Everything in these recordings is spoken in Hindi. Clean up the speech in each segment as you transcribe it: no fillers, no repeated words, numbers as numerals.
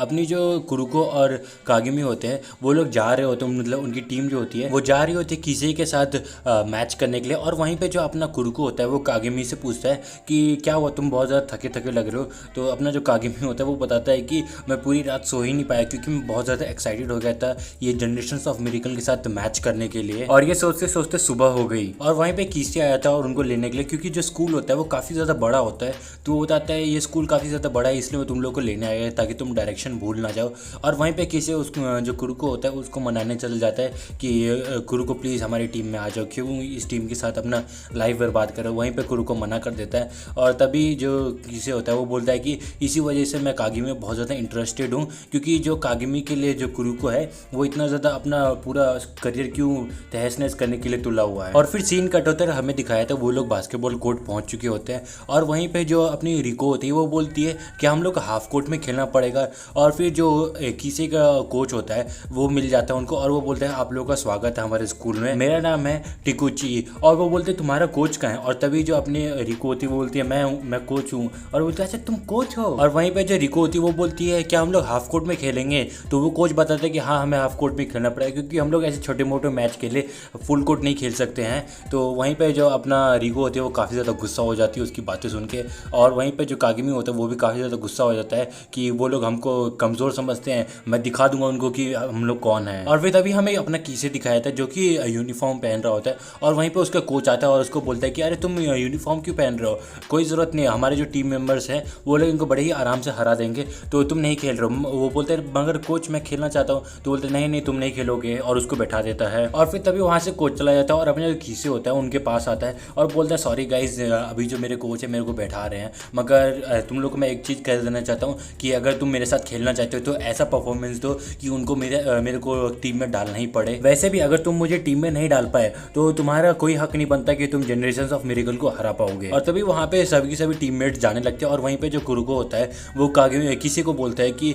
अपनी जो कुरुको और कागिमी होते हैं वो लोग जा रहे होते हैं, मतलब उनकी टीम जो होती है वो जा रही होती है किसी के साथ मैच करने के लिए। और वहीं पे जो अपना कुरुको होता है वो कागिमी से पूछता है कि क्या हुआ, तुम बहुत ज़्यादा थके थके लग रहे हो। तो अपना जो कागिमी होता है वो बताता है कि मैं पूरी रात सो ही नहीं पाया क्योंकि मैं बहुत ज़्यादा एक्साइटेड हो गया था ये जनरेशंस ऑफ मिरेकल के साथ मैच करने के लिए। और ये सोचते सोचते सुबह हो गई और वहीं पे कीसे आया था और उनको लेने के लिए, क्योंकि जो स्कूल होता है वो काफ़ी ज़्यादा बड़ा होता है। तो वो बताता है ये स्कूल काफ़ी ज़्यादा बड़ा है इसलिए मैं तुम लोग को लेने आया है ताकि तुम डायरेक्शन भूल ना जाओ। और वहीं पे किसी उस जो कुरुको होता है उसको मनाने चल जाता है कि कुरुको प्लीज़ हमारी टीम में आ जाओ, क्यों इस टीम के साथ अपना लाइफ बर्बाद करो। वहीं पे कुरुको मना कर देता है और तभी जो किसे होता है वो बोलता है कि इसी वजह से मैं कागिमी में बहुत ज़्यादा इंटरेस्टेड हूँ, क्योंकि जो कागिमी के लिए जो कुरुको है वो इतना ज़्यादा अपना पूरा करियर क्यों तहस नहस करने के लिए तुला हुआ है। और फिर सीन कट होता है, हमें दिखाया था वो लोग बास्केटबॉल कोर्ट पहुँच चुके होते हैं और वहीं पर जो अपनी रिको होती है वो बोलती है कि हम लोग हाफ कोर्ट में खेलना पड़ेगा। और फिर जो किसी का कोच होता है वो मिल जाता है उनको और वो बोलते हैं आप लोगों का स्वागत है हमारे स्कूल में, मेरा नाम है टिकुची। और वो बोलते हैं तुम्हारा कोच कहाँ है। और तभी जो अपनी रिको होती है वो बोलती है मैं कोच हूँ। और बोलते हैं अच्छा तुम कोच हो। और वहीं पे जो रिको होती है वो बोलती है क्या हम लोग हाफ कोर्ट में खेलेंगे। तो वो कोच बताता है कि हाँ हमें हाफ कोर्ट में खेलना पड़ेगा क्योंकि हम लोग ऐसे छोटे मोटे मैच के लिए फुल कोर्ट नहीं खेल सकते हैं। तो वहीं पर जो अपना रिको होती है वो काफ़ी ज़्यादा गुस्सा हो जाती है उसकी बातें सुन के। और वहीं पर जो कागिमी होता है वो भी काफ़ी ज़्यादा गुस्सा हो जाता है कि वो लोग हमको कमज़ोर समझते हैं, मैं दिखा दूंगा उनको कि हम लोग कौन है। और फिर तभी हमें अपना कीसे दिखाया था जो कि यूनिफॉर्म पहन रहा होता है और वहीं पे उसका कोच आता है और उसको बोलता है कि अरे तुम यूनिफॉर्म क्यों पहन रहे हो, कोई ज़रूरत नहीं है, हमारे जो टीम मेंबर्स हैं वो लोग इनको बड़े ही आराम से हरा देंगे तो तुम नहीं खेल रहे हो। वो बोलते हैं मगर कोच मैं खेलना चाहता हूँ। तो बोलते नहीं नहीं तुम नहीं खेलोगे और उसको बैठा देता है। और फिर तभी वहाँ से कोच चला जाता है और अपने जो कीसे होता है उनके पास आता है और बोलता है सॉरी गाइज अभी जो मेरे कोच है मेरे को बैठा रहे हैं, मगर तुम लोग को मैं एक चीज़ कह देना चाहता हूँ कि अगर तुम मेरे साथ खेलना चाहते हो तो ऐसा परफॉर्मेंस दो कि उनको मेरे को टीम में डालना ही पड़े। वैसे भी अगर तुम मुझे टीम में नहीं डाल पाए तो तुम्हारा कोई हक नहीं बनता कि तुम जनरेशंस ऑफ मिरेकल को हरा पाओगे। और तभी वहाँ पे सभी के सभी टीममेट्स जाने लगते हैं और वहीं पे जो कुरुको होता है वो किसी को बोलता है कि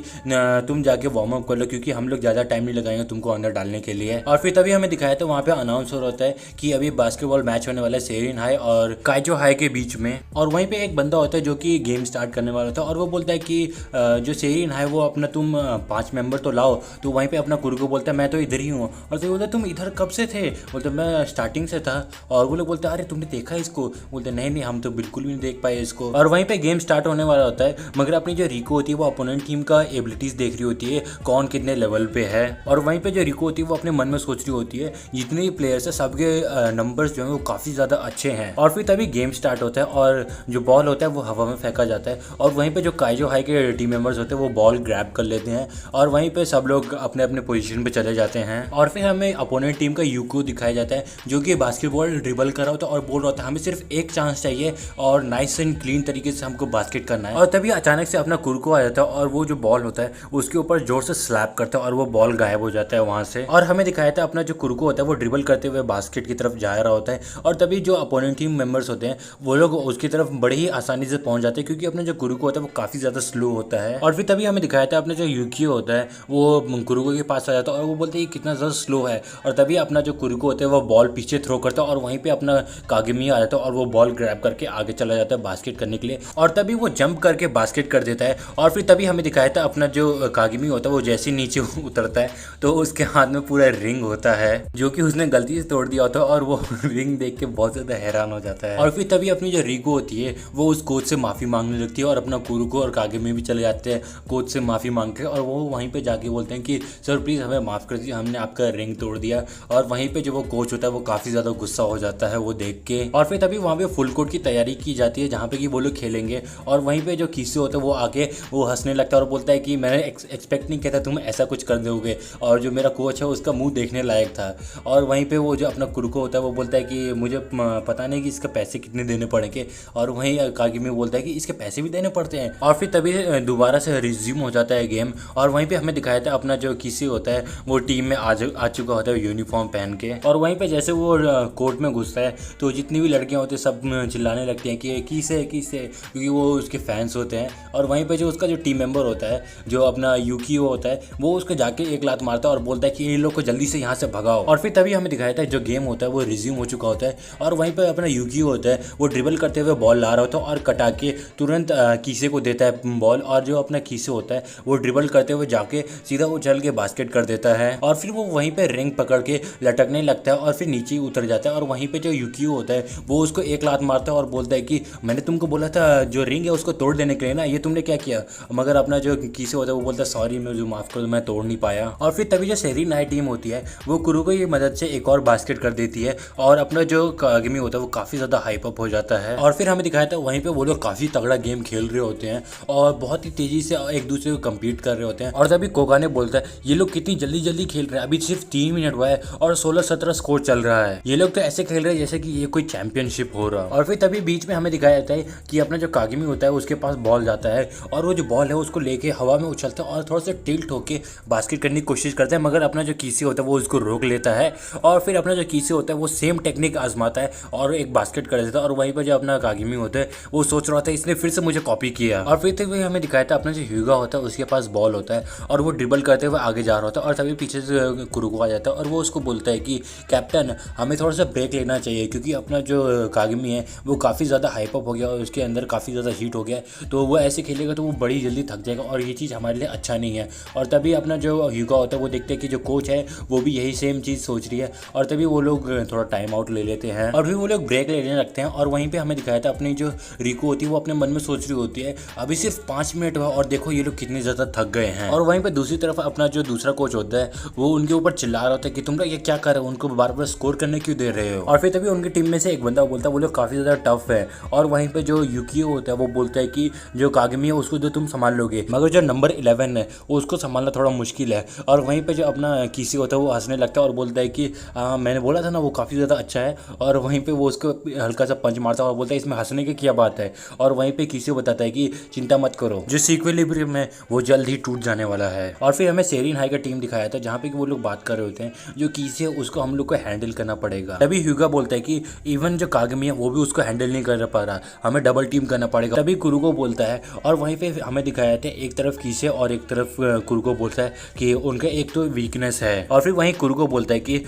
तुम जाके वार्म अप कर लो क्योंकि हम लोग ज़्यादा टाइम नहीं लगाएंगे तुमको अंदर डालने के लिए। और फिर तभी हमें दिखाया था वहाँ पे अनाउंस हो होता है कि अभी बास्केटबॉल मैच होने वाला है सेरिन हाई और काइजो हाई के बीच में। और वहीं पे एक बंदा होता है जो कि गेम स्टार्ट करने वाला था और वो बोलता है कि जो सेरिन हाई वो अपना तुम 5 मेंबर तो लाओ। तो वहीं पे अपना कुरुको बोलता है मैं तो इधर ही हूँ। और तो बोलता तुम इधर कब से थे, बोलते मैं स्टार्टिंग से था। और वो लोग बोलते अरे तुमने देखा इसको, बोलते नहीं नहीं हम तो बिल्कुल भी नहीं देख पाए इसको। और वहीं पे गेम स्टार्ट होने वाला होता है मगर अपनी जो रिको होती है वो अपोनेंट टीम का एबिलिटीज देख रही होती है कौन कितने लेवल पे है। और वहीं पे जो रिको होती है वो अपने मन में सोच रही होती है जितने भी प्लेयर्स है सबके नंबर्स जो है वो काफ़ी ज़्यादा अच्छे हैं। और फिर तभी गेम स्टार्ट होता है और जो बॉल होता है वो हवा में फेंका जाता है और वहीं पे जो काइजो हाई के टीम मेंबर्स होते हैं वो बॉल ग्रैब कर लेते हैं और वहीं पे सब लोग अपने अपने पोजीशन पे चले जाते हैं। और फिर हमें अपोनेंट टीम का यूको दिखाया जाता है जो कि बास्केटबॉल ड्रिबल कर रहा होता है और बोल रहा होता है हमें सिर्फ एक चांस चाहिए और नाइस एंड क्लीन तरीके से हमको बास्केट करना है। और तभी अचानक से अपना कुरुको आ जाता है और वो जो बॉल होता है उसके ऊपर जोर से स्लैप करता है और वो बॉल गायब हो जाता है वहाँ से। और हमें दिखाया था अपना जो कुरुको होता है वो ड्रिबल करते हुए बास्केट की तरफ जा रहा होता है और तभी जो अपोनेंट टीम मेंबर्स होते हैं वो लोग उसकी तरफ बड़ी ही आसानी से पहुंच जाते हैं क्योंकि अपना जो कुरुको होता है वो काफ़ी ज़्यादा स्लो होता है। और फिर तभी हमें दिखाया था अपना जो यूकियो होता है वो कुरुको के पास आ जाता है और वो बोलते हैं कितना ज़्यादा स्लो है। और तभी अपना जो कुरुको होता है वो बॉल पीछे थ्रो करता है और वहीं पे अपना कागिमी आ जाता है और वो बॉल ग्रैब करके आगे चला जाता है बास्केट करने के लिए और तभी वो जंप करके बास्केट कर देता है। और फिर तभी हमें दिखाया था अपना जो कागिमी होता है वो जैसे नीचे उतरता है तो उसके हाथ में पूरा रिंग होता है जो कि उसने गलती से तोड़ दिया होता है और वो रिंग देख के बहुत ज़्यादा हैरान हो जाता है। और फिर तभी अपनी जो रिको होती है वो उस कोच से माफ़ी मांगने लगती है और अपना कुरुको और कागिमी भी चले जाते हैं कोच से माफ़ी मांग के और वो वहीं पे जाके बोलते हैं कि सर प्लीज़ हमें माफ़ कर दीजिए हमने आपका रिंग तोड़ दिया। और वहीं पे जो वो कोच होता है वो काफ़ी ज़्यादा गुस्सा हो जाता है वो देख के। और फिर तभी वहाँ पे फुल कोर्ट की तैयारी की जाती है जहाँ पे कि वो लोग खेलेंगे और वहीं पे जो किसे होता है वो आके वो हंसने लगता है और बोलता है कि मैंने एक्सपेक्ट नहीं किया था तुम ऐसा कुछ कर दोगे और जो मेरा कोच है उसका मुँह देखने लायक था। और वहीं पर वो जो अपना कुरुको होता है वो बोलता है कि मुझे पता नहीं कि इसका पैसे कितने देने पड़ेंगे। और वहीं कागिमी बोलता है कि इसके पैसे भी देने पड़ते हैं। और फिर तभी दोबारा से रिज्यूम हो जाता है गेम और वहीं पे हमें दिखाया था अपना जो किसी होता है वो टीम में आ चुका होता है यूनिफॉर्म पहन के। और वहीं पे जैसे वो कोर्ट में घुसता है तो जितनी भी लड़कियां होती हैं सब चिल्लाने लगती हैं कि किसे क्योंकि वो उसके फैंस होते हैं। और वहीं पे जो उसका जो टीम मेंबर होता है जो अपना यूकियो होता है वो उसको जाके एक लात मारता है और बोलता है कि इन लोग को जल्दी से यहाँ से भगाओ। और फिर तभी हमें दिखाया था जो गेम होता है वो रिज्यूम हो चुका होता है और वहीं पर अपना यूकियो होता है वो ड्रिबल करते हुए बॉल ला रहा होता है और कटा के तुरंत कीसे को देता है बॉल। और जो अपना कीसे होता है वो ड्रिबल करते हुए जाके सीधा उछल के बास्केट कर देता है और फिर वो वहीं पे रिंग पकड़ के लटकने लगता है और फिर नीचे उतर जाता है और वहीं पे जो यूकियो होता है वो उसको एक लात मारता है और बोलता है कि मैंने तुमको बोला था जो रिंग है उसको तोड़ देने के लिए ना, ये तुमने क्या किया। मगर अपना जो कीसे होता है वो बोलता है सॉरी मुझे माफ कर दो, मैं तोड़ नहीं पाया। और फिर तभी जो सेरीन नाई टीम होती है वो कुरुको की मदद से एक और बास्केट कर देती है और अपना जो कागमी होता है वो काफी ज्यादा हाइप अप हो जाता है। और फिर हमें दिखाया था वहीं पे वो लोग काफी तगड़ा गेम खेल रहे होते हैं और बहुत ही तेजी से एक दूसरे को कम्पीट कर रहे होते हैं। और तभी कोगा ने बोलता है ये लोग कितनी जल्दी जल्दी खेल रहे हैं, अभी सिर्फ 3 मिनट हुआ है और 16-17 स्कोर चल रहा है, ये लोग तो ऐसे खेल रहे हैं जैसे कि ये कोई चैंपियनशिप हो रहा है। और फिर तभी बीच में हमें दिखाया जाता है कि अपना जो कागिमी होता है उसके पास बॉल जाता है और वो जो बॉल है उसको लेके हवा में उछलता है और थोड़ा सा टिल्ट होके बास्केट करने की कोशिश करता है, मगर अपना जो कीसी होता है वो उसको रोक लेता है और फिर अपना जो कीसी होता है वो सेम टेक्निक आजमाता है और एक बास्केट कर देता है। और वहीं पर जो अपना कागिमी होता है वो सोच रहा था इसने फिर से मुझे कॉपी किया। और फिर तभी हमें दिखाया था अपना जो ह्यूगा होता है उसके पास बॉल होता है और वो ड्रिबल करते हुए आगे जा रहा होता है और तभी पीछे से कुरुको आ जाता है और वो उसको बोलता है कि कैप्टन हमें थोड़ा सा ब्रेक लेना चाहिए क्योंकि अपना जो कागिमी है वो काफ़ी ज़्यादा हाइप अप हो गया और उसके अंदर काफ़ी ज़्यादा हीट हो गया है, तो वो ऐसे खेलेगा तो वो बड़ी जल्दी थक जाएगा और ये चीज़ हमारे लिए अच्छा नहीं है। और तभी अपना जो ह्यूगा होता है वो देखते हैं कि जो कोच है वो भी यही सेम चीज़ सोच रही है और तभी वो लोग थोड़ा टाइम आउट ले लेते हैं और फिर वो लोग ब्रेक लेने लगते हैं। और वहीं पर हमें दिखाया था अपनी जो रिको होती है वो अपने मन में सोच रही होती है अभी सिर्फ 5 मिनट हुआ और देखो ये लोग कितने ज़्यादा थक गए हैं। और वहीं पर दूसरी तरफ अपना जो दूसरा कोच होता है वो उनके ऊपर चिल्ला रहा होता है कि तुम लोग ये क्या कर रहे हो, उनको बार बार स्कोर करने क्यों दे रहे हो। और फिर तभी उनकी टीम में से एक बंदा बोलता है वो लोग काफ़ी ज़्यादा टफ है और वहीं पे जो यूकियो होता है वो बोलता है कि जो कागमी है उसको तो तुम संभाल लोगे मगर जो नंबर 11 है उसको संभालना थोड़ा मुश्किल है। और वहीं पे जो अपना कीसी होता है वो हंसने लगता है और बोलता है कि मैंने बोला था ना वो काफ़ी ज़्यादा अच्छा है। और वहीं पर वो उसको हल्का सा पंच मारता है और बोलता है इसमें हंसने की क्या बात है। और वहीं पर कीसी बताता है कि चिंता मत करो, जो इक्विलिब्रियम है वो जल्द ही टूट जाने वाला है। और फिर हमें सेरीन हाई का टीम दिखाया था जहाँ पे वो लोग बात कर रहे होते हैं जो कीसी है उसको हम लोग को हैंडल करना पड़ेगा। तभी ह्यूगा बोलता है कि इवन जो कागमी है वो भी उसको हैंडल नहीं कर पा रहा, हमें डबल टीम करना पड़ेगा। तभी कुरुको बोलता है और वहीं पे हमें दिखाया था एक तरफ कीसे और एक तरफ कुरुको बोलता है कि उनका एक तो वीकनेस है। और फिर वहीं कुरुको बोलता है कि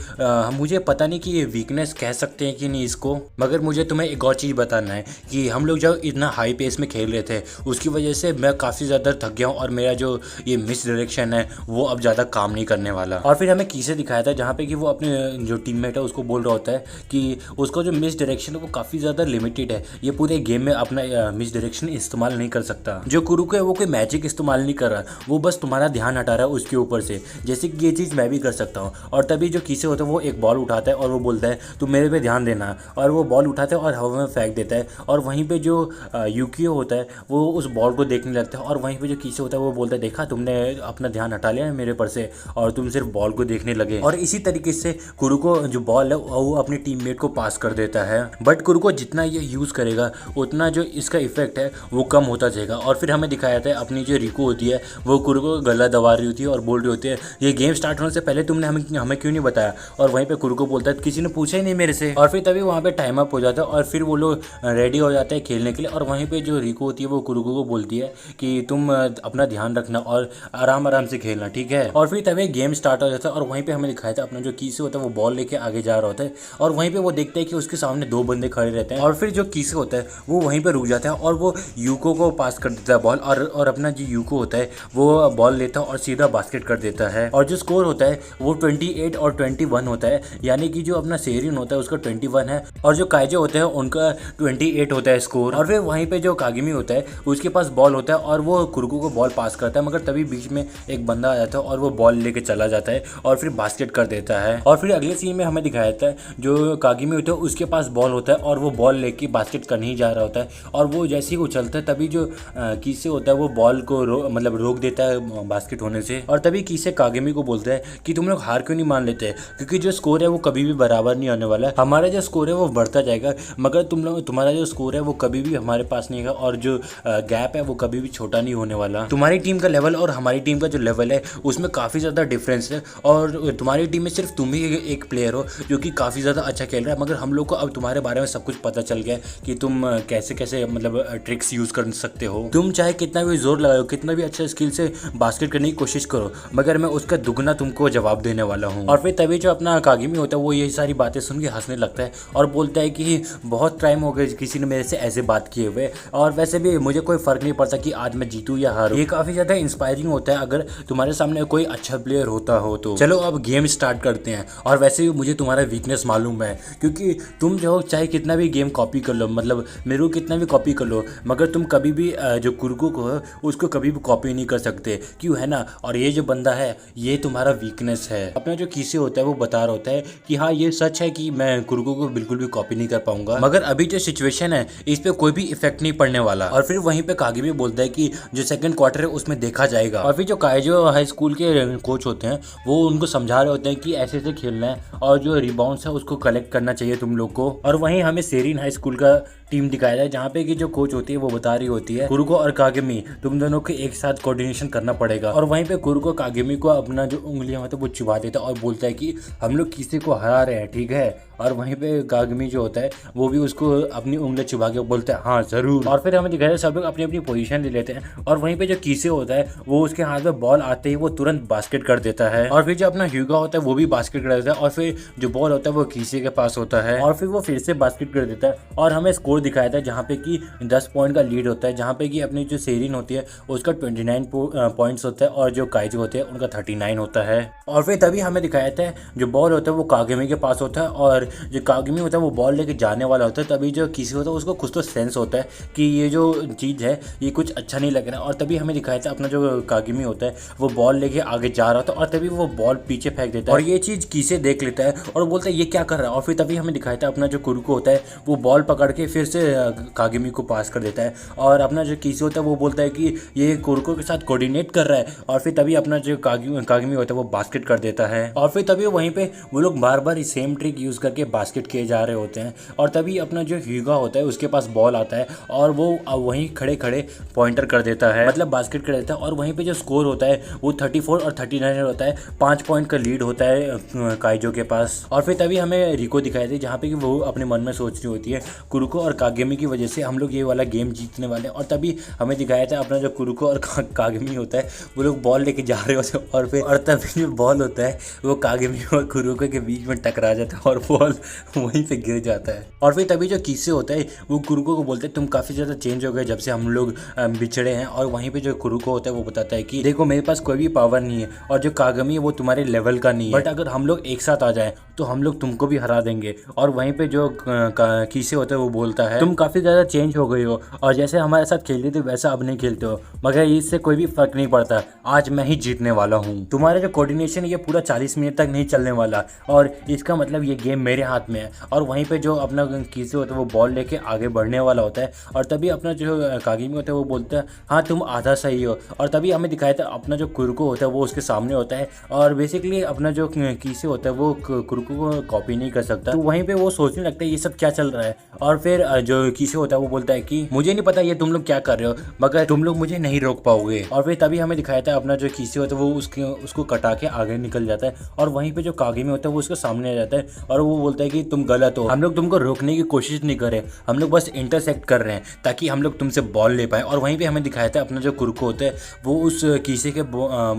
मुझे पता नहीं कि ये वीकनेस कह सकते हैं कि नहीं इसको, मगर मुझे तुम्हें एक और चीज़ बताना है कि हम लोग जब इतना हाई पेस में खेल रहे थे उसकी वजह से मैं काफ़ी ज़्यादा थक गया हूँ और मेरा जो ये मिस डायरेक्शन है वो अब ज़्यादा काम नहीं करने वाला। और फिर हमें कीसे दिखाया था जहाँ पे कि वो अपने जो टीममेट है उसको बोल रहा होता है कि उसका जो मिस डायरेक्शन है वो काफ़ी ज़्यादा लिमिटेड है, ये पूरे गेम में अपना मिस डायरेक्शन इस्तेमाल नहीं कर सकता। जो कुरुको है वो कोई मैजिक इस्तेमाल नहीं कर रहा, वो बस तुम्हारा ध्यान हटा रहा है उसके ऊपर से, जैसे कि ये चीज़ मैं भी कर सकता हूँ। और तभी जो कीसे होता है वो एक बॉल उठाता है और वो बोलता है तुम मेरे पे ध्यान देना, और वो बॉल उठाता है और हवा में फेंक देता है। और वहीं पे जो यूकियो होता है वो उस बॉल को देखने लगता है और वहीं पे जो कीसे होता है वो बोलता है देखा तुमने अपना ध्यान हटा लिया है मेरे पर से और तुम सिर्फ बॉल को देखने लगे। और इसी तरीके से कुरुको जो बॉल है वो अपने टीममेट को पास कर देता है, बट कुरुको जितना ये यूज़ करेगा उतना जो इसका इफेक्ट है वो कम होता जाएगा। और फिर हमें दिखाया था अपनी जो रिको होती है वो कुरुको को गला दबा रही होती है और बोल रही होती है ये गेम स्टार्ट होने से पहले तुमने हमें क्यों नहीं बताया। और वहीं पे कुरुको बोलता है किसी ने पूछा ही नहीं मेरे से। और फिर तभी वहाँ पे टाइम अप हो जाता है और फिर वो लोग रेडी हो जाते हैं खेलने के लिए। और वहीं पे जो रिको होती है वो कुरुको को बोलती है कि तुम अपना ध्यान रखना और आराम आराम से खेलना, ठीक है। और फिर तभी गेम स्टार्ट हो जाता है और वहीं पे हमें दिखाया था अपना जो कीसे होता है वो बॉल लेके आगे जा रहा होता है और वहीं पे वो देखते हैं कि उसके सामने 2 बंदे खड़े रहते हैं। और फिर जो कीसे होता है वो वहीं पे रुक जाता है और वो यूको को पास कर देता है बॉल और अपना जो यूको होता है वो बॉल लेता है और सीधा बास्केट कर देता है। और जो स्कोर होता है वो 28 और 21 होता है, यानी कि जो अपना सेरिन होता है उसका 21 है और जो काइजो होते हैं उनका 28 होता है स्कोर। और फिर वहीं पे जो कागिमी होता है उसके पास बॉल होता है और वो कुरुको को बॉल पास करता है, मगर तभी बीच में एक बंदा आ जाता है और वो बॉल लेके चला जाता है और फिर बास्केट कर देता है। और फिर अगले सीन में हमें दिखाया जाता है जो कागिमी होता है उसके पास बॉल होता है और वो बॉल लेके बास्केट करने ही जा रहा होता है और वो जैसे ही उछलता है तभी जो कीसे होता है वो बॉल को रोक देता है बास्केट होने से। और तभी कीसे कागिमी को बोलता है कि तुम लोग हार क्यों नहीं मान लेते, क्योंकि जो स्कोर है वो कभी भी बराबर नहीं होने वाला है, हमारा जो स्कोर है वो बढ़ता जाएगा मगर तुम्हारा जो स्कोर है वो कभी भी हमारे पास नहीं है और जो गैप है वो कभी भी छोटा नहीं होने वाला। तुम्हारी टीम का लेवल और हमारी टीम का जो लेवल है उसमें काफ़ी ज़्यादा डिफरेंस है और तुम्हारी टीम में सिर्फ तुम ही एक प्लेयर हो जो कि काफ़ी ज़्यादा अच्छा खेल रहा है, मगर हम लोग को अब तुम्हारे बारे में सब कुछ पता चल गया कि तुम कैसे कैसे ट्रिक्स यूज़ कर सकते हो। तुम चाहे कितना भी जोर लगाओ, कितना भी अच्छा स्किल से बास्केट करने की कोशिश करो, मगर मैं उसका दुगना तुमको जवाब देने वाला हूँ। और फिर तभी जो अपना कागिमी होता है वो ये सारी बातें सुन के हंसने लगता है और बोलता है कि बहुत टाइम हो गए किसी ने मेरे से ऐसे बात किए हुए, और वैसे भी मुझे कोई फ़र्क नहीं पड़ता कि आज मैं जीतूँ या हारूँ, ये काफी ज्यादा इंस्पायरिंग होता है अगर तुम्हारे सामने कोई अच्छा प्लेयर होता हो तो। चलो अब गेम स्टार्ट करते हैं। और वैसे भी मुझे तुम्हारा वीकनेस मालूम है, क्योंकि तुम जो चाहे कितना भी गेम कॉपी कर लो, मतलब मेरे को कितना भी कॉपी कर लो, मगर तुम कभी भी जो कुरुको को है उसको कभी भी कॉपी नहीं कर सकते, क्यों है ना। और ये जो बंदा है ये तुम्हारा वीकनेस है। अपना जो किसे होता है वो बता रहा होता है कि हाँ ये सच है कि मैं कुरुको को बिल्कुल भी कॉपी नहीं कर पाऊंगा, मगर अभी जो सिचुएशन है इस पे कोई भी इफेक्ट नहीं पड़ने वाला। और फिर वहीं पे कागिमी बोलता है कि जो सेकंड क्वार्टर है उसमें देखा जाएगा। और फिर जो काइजो हाई स्कूल के कोच होते हैं वो उनको समझा रहे होते हैं कि ऐसे ऐसे खेलना है और जो रिबाउंड्स है उसको कलेक्ट करना चाहिए तुम लोग को। और वहीं हमें सेरिन हाई स्कूल का टीम दिखाया जाए जहाँ पे कि जो कोच होती है वो बता रही होती है कुरुको और कागिमी तुम दोनों को एक साथ कोऑर्डिनेशन करना पड़ेगा। और वहीं पे कुरुको कागिमी को अपना जो उंगलियां होता है वो चिबा देता है और बोलता है कि हम लोग किसी को हरा रहे हैं, ठीक है। और वहीं पे कागिमी जो होता है वो भी उसको अपनी उंगली चिबा के बोलता है हाँ जरूर। और फिर हमें दिखाया सब लोग अपनी अपनी पोजीशन ले लेते हैं। और वहीं पे जो कीसे होता है वो उसके हाथ में बॉल आते ही वो तुरंत बास्केट कर देता है। और फिर जो अपना ह्यूगा होता है वो भी बास्केट कर देता है। और फिर जो बॉल होता है वो कीसे के पास होता है और फिर वो फिर से बास्केट कर देता है। और हमें स्कोर दिखाया था जहाँ पे कि 10 पॉइंट का लीड होता है, जहाँ पे कि अपनी जो सेरिन होती है उसका 29 पॉइंट्स होता है और जो काइजो होते हैं उनका 39 होता है। और फिर तभी हमें दिखाया था जो बॉल होता है वो कागिमी के पास होता है और जो कागिमी होता है वो बॉल लेके जाने वाला होता है। तभी जो किसी होता है उसको कुछ तो सेंस होता है कि ये जो चीज़ है ये कुछ अच्छा नहीं लग रहा है। और तभी हमें दिखाया था अपना जो कागिमी होता है वो बॉल लेके आगे जा रहा होता है और तभी वो बॉल पीछे फेंक देता है और ये चीज़ किसे देख लेता है और बोलता है ये क्या कर रहा है। और फिर तभी हमें दिखाया था अपना जो कुरुको होता है वो बॉल पकड़ के फिर से कागिमी को पास कर देता है। और अपना जो किसी होता है वो बोलता है कि ये कुरुको के साथ कोऑर्डिनेट कर रहा है। और फिर तभी अपना जो कागिमी होता है वो बास्केट कर देता है। और फिर तभी वहीं पे वो लोग बार बार सेम ट्रिक यूज़ करके बास्केट किए जा रहे होते हैं। और तभी अपना जो ह्यूगा होता है उसके पास बॉल आता है और वो वहीं खड़े खड़े पॉइंटर कर देता है, मतलब बास्केट कर देता है। और वहीं पे जो स्कोर होता है वो 34 और 39 होता है, 5 पॉइंट का लीड होता है काइजो के पास। और फिर तभी हमें रिको दिखाई दी जहाँ पे कि वो अपने मन में सोच रही होती है कुरुको और कागिमी की वजह से हम लोग ये वाला गेम जीतने वाले हैं। और तभी हमें दिखाया था अपना जो कुरुको और कागिमी होता है वो लोग बॉल लेके जा रहे होते हैं और तभी जो बॉल होता है वो कागिमी और कुरुको के बीच में टकरा जाता है और बॉल वहीं पे गिर जाता है। और फिर तभी जो किसे होता है वो कुरुको को बोलते हैं तुम काफ़ी ज़्यादा चेंज हो गए जब से हम लोग बिछड़े हैं। और वहीं पे जो कुरुको होता है वो बताता है कि देखो मेरे पास कोई भी पावर नहीं है और जो कागमी है वो तुम्हारे लेवल का नहीं है, बट अगर हम लोग एक साथ आ जाएं तो हम लोग तुमको भी हरा देंगे। और वहीं पे जो किसे होता है वो बोलता है तुम काफ़ी ज़्यादा चेंज हो गई हो और जैसे हमारे साथ खेलते थे वैसा अब नहीं खेलते हो, मगर इससे कोई भी फर्क नहीं पड़ता, आज मैं ही जीतने वाला हूँ। तुम्हारा जो कोऑर्डिनेशन ये पूरा 40 मिनट तक नहीं चलने वाला और इसका मतलब ये गेम मेरे हाथ में है। और वहीं पे जो अपना किसे होता है वो बॉल लेके आगे बढ़ने वाला होता है और तभी अपना जो कागिमी होता है वो बोलता है हाँ तुम आधा सही हो। और तभी हमें दिखाया था अपना जो कुरुको होता है वो उसके सामने होता है और बेसिकली अपना जो किसे होता है वो कुरुको को कॉपी नहीं कर सकता। तो वहीं पे वो सोचने लगता है ये सब क्या चल रहा है। और फिर जो किसे होता है वो बोलता है कि मुझे नहीं पता ये तुम लोग क्या कर रहे हो, मगर तुम लोग मुझे नहीं रोक पाओगे। और फिर तभी हमें दिखाया था अपना जो किसे होता है वो उसको कटा के आगे निकल जाता है और वहीं पे जो कागिमी होता है वो उसके सामने आ जाता है और वो बोलता है कि तुम गलत हो, हम लोग तुमको रोकने की कोशिश नहीं कर रहे, हम लोग बस इंटरसेक्ट कर रहे हैं ताकि हम लोग तुमसे बॉल ले पाए। और वहीं पे हमें दिखाया था अपना जो कुरुको होता है वो उस किसे के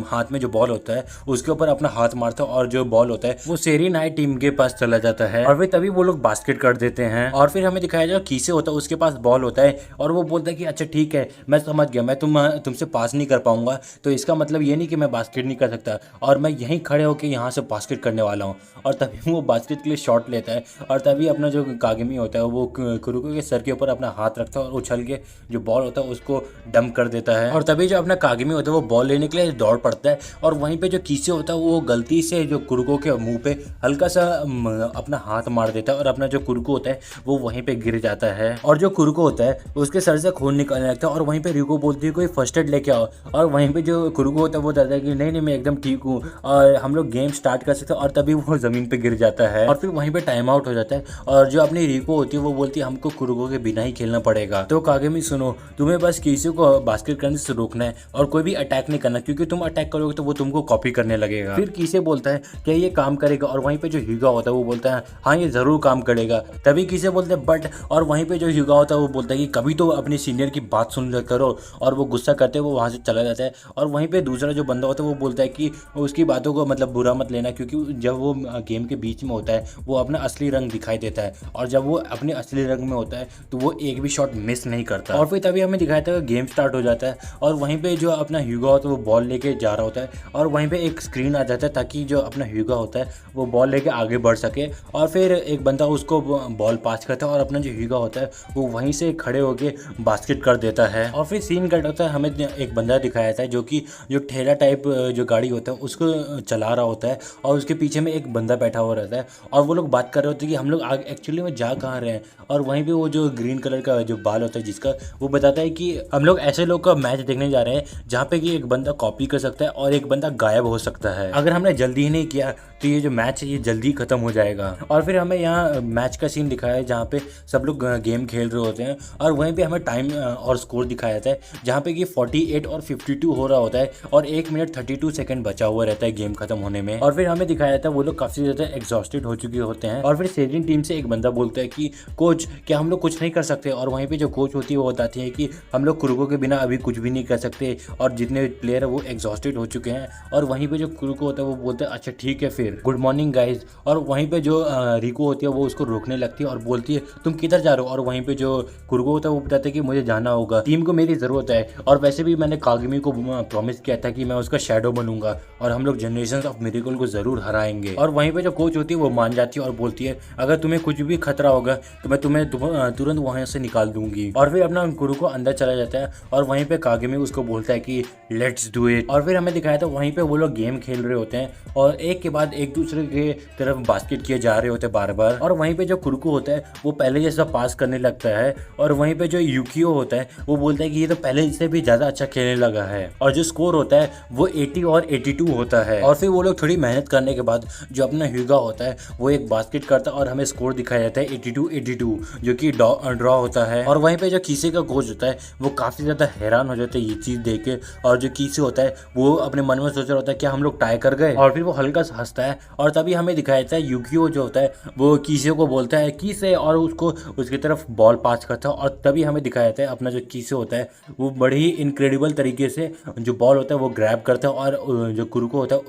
हाथ में जो बॉल होता है उसके ऊपर अपना हाथ मारता है और जो बॉल होता है वो सेरिन हाई टीम के पास चला जाता है और फिर तभी वो लोग बास्केट कर देते हैं। और फिर हमें दिखाया जो किसे होता है उसके पास बॉल होता है और वो बोलता है कि अच्छा ठीक है मैं समझ गया, मैं तुमसे पास नहीं कर पाऊंगा तो इसका मतलब ये नहीं कि मैं बास्केट नहीं कर सकता और मैं यहीं खड़े होकर यहाँ से बास्केट करने वाला हूँ। और तभी वो बास्केट के लिए शॉट लेता है और तभी अपना जो कागिमी होता है वो कुरुको के सर के ऊपर अपना हाथ रखता है और उछल के जो बॉल होता है उसको डंप कर देता है। और तभी जो अपना कागिमी होता है वो बॉल लेने के लिए दौड़ पड़ता है और वहीं पे जो किसे होता है वो गलती से जो कुरुको के मुंह पे हल्का सा अपना हाथ मार देता है और अपना जो कुरुको होता है वो वहीं पे गिर जाता है। और जो कुरुको होता है उसके सर से खून निकलने लगता है और वहीं पे रिको बोलती है कोई फर्स्ट एड लेके आओ। और वहीं पे जो कुरुको होता है वो कहता है कि नहीं मैं एकदम ठीक हूँ और हम लोग गेम स्टार्ट कर सकते हैं। और तभी वो जमीन पे गिर जाता है और फिर वहीं पे टाइम आउट हो जाता है और जो अपनी रिको होती है वो बोलती है हमको कुरुको के बिना ही खेलना पड़ेगा। तो कागिमी सुनो, तुम्हें बस किसी को बास्केट करने से रोकना है और कोई भी अटैक नहीं करना, क्योंकि तुम अटैक करोगे तो वो तुमको कॉपी करने लगेगा। फिर किसे बोलता है क्या ये काम करेगा और वहीं पे जो ह्यूगा होता है वो बोलता है हाँ ये जरूर काम करेगा। तभी किसे बोलते हैं बट और वहीं पे जो ह्यूगा होता है वो बोलता है कि कभी तो अपने सीनियर की बात सुन लिया करो, और वो गुस्सा करते वो वहाँ से चला जाता है। और वहीं पे दूसरा जो बंदा होता है वो बोलता है कि उसकी बातों को मतलब बुरा मत लेना, क्योंकि जब वो गेम के बीच में होता है वो अपना असली रंग दिखाई देता है, और जब वो अपने असली रंग में होता है तो वो एक भी शॉट मिस नहीं करता। और फिर तभी हमें दिखाया था गेम स्टार्ट हो जाता है, और वहीं पे जो अपना ह्यूगा होता है वो बॉल लेके जा रहा होता है, और वहीं पे एक स्क्रीन आ जाता है ताकि जो अपना ह्यूगा होता है वो बॉल लेके आगे बढ़ सके, और फिर एक बंदा उसको बॉल पास करता है और अपना जो ह्यूगा होता है वो वहीं से खड़े होके बास्केट कर देता है। और फिर सीन कट होता है, हमें एक बंदा दिखाया था जो कि जो ठेला टाइप जो गाड़ी होता है उसको चला रहा होता है, और उसके पीछे में एक बंदा बैठा हुआ रहता है, और वो लोग बात कर रहे होते हैं कि हम लोग आगे एक्चुअली में जा कहाँ रहे हैं। और वहीं पे वो जो ग्रीन कलर का जो बाल होता है जिसका, वो बताता है कि हम लोग ऐसे लोग का मैच देखने जा रहे हैं जहाँ पे कि एक बंदा कॉपी कर सकता है और एक बंदा गायब हो सकता है। अगर हमने जल्दी ही नहीं किया तो ये जो मैच है ये जल्दी खत्म हो जाएगा। और फिर हमें यहाँ मैच का सीन दिखाया है जहाँ पे सब लोग गेम खेल रहे होते हैं, और वहीं पे हमें टाइम और स्कोर दिखाया जाता है जहाँ पे कि 48 और 52 हो रहा होता है, और 1 मिनट 32 सेकंड बचा हुआ रहता है गेम खत्म होने में। और फिर हमें दिखाया जाता है वो लोग काफ़ी ज़्यादा एग्जॉस्टेड हो चुके होते हैं, और फिर सेविंग टीम से एक बंदा बोलता है कि कोच क्या हम लोग कुछ नहीं कर सकते। और वहीं पे जो कोच होती है वो बताती है कि हम लोग कुरुको के बिना अभी कुछ भी नहीं कर सकते, और जितने प्लेयर है वो एग्जॉस्टेड हो चुके हैं। और वहीं पे जो कुरुको होता है वो बोलता है अच्छा ठीक है फिर गुड मॉर्निंग गाइज। और वहीं पे जो रिको होती है वो उसको रोकने लगती है और बोलती है तुम किधर जा रहे हो। और वहीं पे जो कुरुको होता है वो बताता है कि मुझे जाना होगा, टीम को मेरी ज़रूरत है, और वैसे भी मैंने कागमी को प्रॉमिस किया था कि मैं उसका शैडो बनूंगा और हम लोग जनरेशन ऑफ मिरेकल को ज़रूर हराएंगे। और वहीं पे जो कोच होती है वो मान जाती है और बोलती है अगर तुम्हें कुछ भी खतरा होगा तो मैं तुम्हें तुरंत वहाँ से निकाल दूंगी। और फिर अपना कुरुको अंदर चला जाता है, और वहीं पे कागमी उसको बोलता है कि लेट्स डू इट। और फिर हमें दिखाया था वहीं पे वो लोग गेम खेल रहे होते हैं, और एक के बाद एक दूसरे के तरफ बास्केट किए जा रहे होते हैं बार बार। और वहीं पे जो कुरुको होता है वो पहले जैसा पास करने लगता है, और वहीं पे जो यूकियो होता है वो बोलता है कि ये तो पहले से भी ज़्यादा अच्छा खेलने लगा है, और जो स्कोर होता है वो 80 और 82 होता है। और फिर वो लोग थोड़ी मेहनत करने के बाद जो अपना ह्यूगा होता है वो एक बास्केट करता है, और हमें स्कोर दिखाया जाता है 82 जो कि ड्रॉ होता है। और वहीं पे जो कीसे का कोच होता है वो काफ़ी ज़्यादा हैरान हो जाता है ये चीज़ देख के, और जो कीसे होता है वो अपने मन में सोच रहा होता है क्या हम लोग टाई कर गए। और फिर वो हल्का सा हंसता है, और तभी हमें दिखाया जाता है यूकियो जो होता है वो कीसे को बोलता है कीसे, और उसको उसकी तरफ बॉल पास करता है। और तभी हमें दिखाया जाता है अपना जो कीसे होता है वो बड़ी ही इनक्रेडिबल तरीके से जो बॉल होता है वो ग्रैब करता है, और जो कुरुको होता है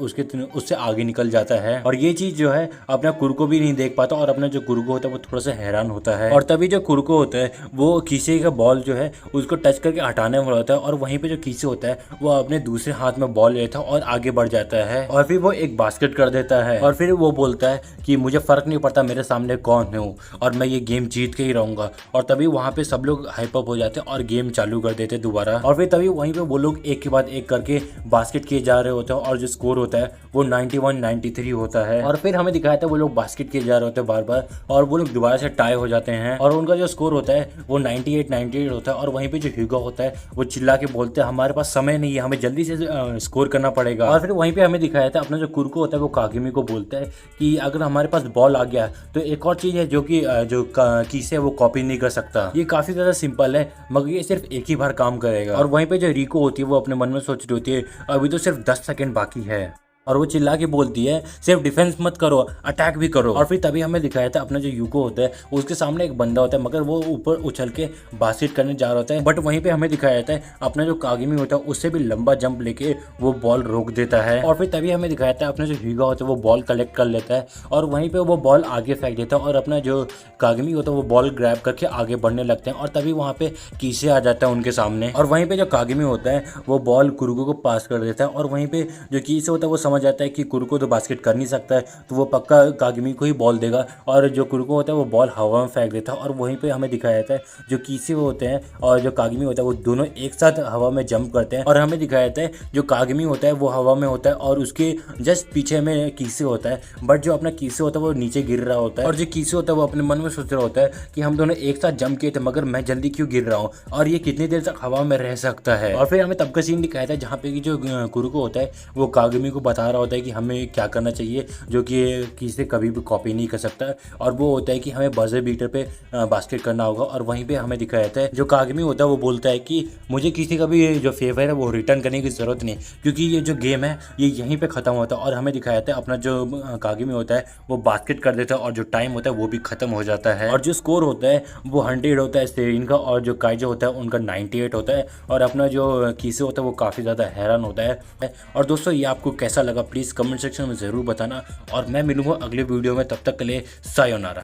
उससे आगे निकल जाता है। और ये चीज़ जो है अपना कुरुको भी नहीं देख पाता, और अपना जो कुरुको होता है वो थोड़ा सा हैरान होता है। और तभी जो कुरुको होता है वो कीसे का बॉल जो है उसको टच करके हटाने वाला होता है, और वहीं पे जो कीसे होता है वो अपने दूसरे हाथ में बॉल लेता है और आगे बढ़ जाता है, और फिर वो एक बास्केट कर देता है। और फिर वो बोलता है कि मुझे फर्क नहीं पड़ता मेरे सामने कौन है और मैं ये गेम जीत के ही रहूंगा। और तभी वहाँ पे सब लोग हाइप अप हो जाते हैं और गेम चालू कर देते दोबारा। और फिर तभी वहीं पे वो लोग एक के बाद एक करके बास्केट किए जा रहे होते हैं, और जो स्कोर होता है वो 91-93 होता है। और फिर हमें दिखाया था वो लोग बास्केट किए जा रहे होते हैं बार बार, और वो लोग दोबारा से टाई हो जाते हैं, और उनका जो स्कोर होता है वो 98 होता है। और वहीं पे जो ह्यूगा होता है वो चिल्ला के बोलते हैं हमारे पास समय नहीं है, हमें जल्दी से स्कोर करना पड़ेगा। और फिर वहीं पे हमें दिखाया था अपना जो कुरुको होता है वो कागिमी को बोलता है कि अगर हमारे पास बॉल आ गया तो एक और चीज़ है जो कि जो कीसे वो कॉपी नहीं कर सकता। ये काफ़ी ज़्यादा सिंपल है मगर ये सिर्फ एक ही बार काम करेगा। और वहीं पे जो रिको होती है वो अपने मन में सोच रही होती है अभी तो सिर्फ 10 सेकंड बाकी है, और वो चिल्ला के बोलती है सिर्फ डिफेंस मत करो अटैक भी करो। और फिर तभी हमें दिखाया था अपना जो यूको होता है उसके सामने एक बंदा होता है, मगर वो ऊपर उछल के बास्केट करने जा रहा होता है, बट वहीं पे हमें दिखाया जाता है अपना जो कागिमी होता है उससे भी लंबा जंप लेके वो बॉल रोक देता है। और फिर तभी हमें दिखाया था अपना जो ह्यूगा होता है वो बॉल कलेक्ट कर लेता है, और वहीं पर वो बॉल आगे फेंक देता है, और अपना जो कागिमी होता है वो बॉल ग्रैब करके आगे बढ़ने लगते हैं। और तभी वहाँ पे कीसे आ जाता है उनके सामने, और वहीं पे जो कागिमी होता है वो बॉल कुरुको को पास कर देता है। और वहीं पे जो कीसे होता है वो समझ आता है कि कुरुको तो बास्केट कर नहीं सकता है, तो वो पक्का कागिमी को ही बॉल देगा, और जो कुरुको होता है वो बॉल हवा में फेंक देता है। और वहीं पे हमें दिखाया जाता है जो कीसे होते हैं और जो कागिमी होता है वो दोनों एक साथ हवा में जंप करते हैं, और हमें दिखाया जाता है जो कागिमी होता है वो हवा में होता है और उसके जस्ट पीछे में कीसे होता है, बट जो अपना कीसे होता है वो नीचे गिर रहा होता है, और जो कीसे होता है वो अपने मन में सोच रहा होता है कि हम दोनों एक साथ जंप किए थे मगर मैं जल्दी क्यों गिर रहा हूँ, और ये कितनी देर तक हवा में रह सकता है। और फिर हमें तब का सीन दिखाया था जहाँ पे जो कुरुको होता है वो कागिमी को बता बता रहा होता है कि हमें क्या करना चाहिए, जो कि किसी से कभी भी कॉपी नहीं कर सकता। और वो होता है कि हमें बजर बीटर पे बास्केट करना होगा। और वहीं पे हमें दिखाया जाता है जो कागमी होता है वो बोलता है कि मुझे किसी का भी जो फेवर है वो रिटर्न करने की ज़रूरत नहीं, क्योंकि ये जो गेम है ये यहीं पे ख़त्म होता है। और हमें दिखाया जाता है अपना जो कागमी होता है वो बास्केट कर देता है और जो टाइम होता है वो भी ख़त्म हो जाता है। और जो स्कोर होता है वो 100 होता है सेरिन का, और जो काइजो होता है उनका 98 होता है। और अपना जो कीसे होता है वो काफ़ी ज़्यादा हैरान होता है। और दोस्तों ये आपको कैसा लगा प्लीज़ कमेंट सेक्शन में ज़रूर बताना, और मैं मिलूँगा अगले वीडियो में। तब तक के लिए सायोनारा।